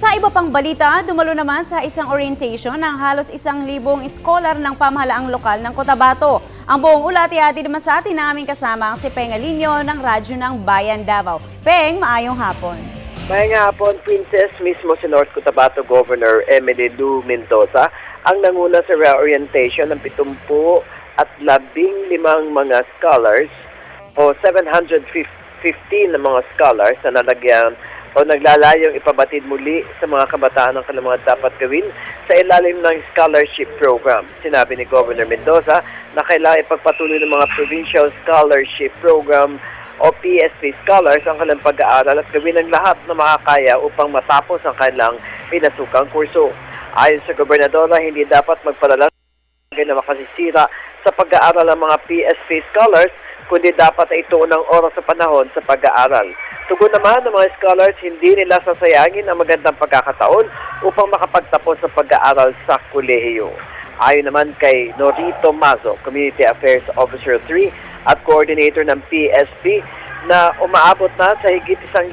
Sa iba pang balita, dumalo naman sa isang orientation ng halos 1,000 scholar ng pamahalaang lokal ng Cotabato. Ang buong ulat ihatid naman sa atin na aming kasama ang si Peng Alinio ng Radyo ng Bayan Davao. Peng, maayong hapon. Maayong hapon, Princess. Mismo si North Cotabato Governor Emily Lou Mendoza ang nanguna sa reorientation ng 70 at 15 mga scholars o 715 na mga scholars na nalagyan o naglalayong ipabatid muli sa mga kabataan ang kanilang mga dapat gawin sa ilalim ng scholarship program. Sinabi ni Governor Mendoza na kailangan ipagpatuloy ng mga Provincial Scholarship Program o PSP scholars ang kanilang pag-aaral at gawin ang lahat na makakaya upang matapos ang kanilang pinasukang kurso. Ayon sa Gobernadora, hindi dapat magpadala na makasisira sa pag-aaral ng mga PSP scholars, kundi dapat ay ituon ng oras sa panahon sa pag-aaral. Tugon naman ng mga scholars, hindi nila sasayangin ang magandang pagkakataon upang makapagtapos sa pag-aaral sa kolehiyo. Ayon naman kay Norito Mazo, Community Affairs Officer 3 at Coordinator ng PSP, na umaabot na sa higit 1,000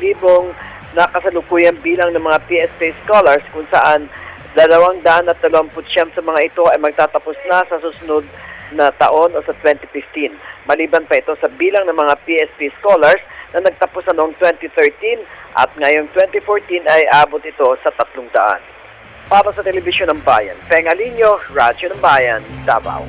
na kasalukuyang bilang ng mga PSP scholars kung saan 229 sa mga ito ay magtatapos na sa susunod na taon o sa 2015. Maliban pa ito sa bilang ng mga PSP scholars na nagtapos na noong 2013 at ngayong 2014 ay abot ito sa 300. Para sa Telebisyon ng Bayan, Peng Alinio, Radyo ng Bayan, Davao.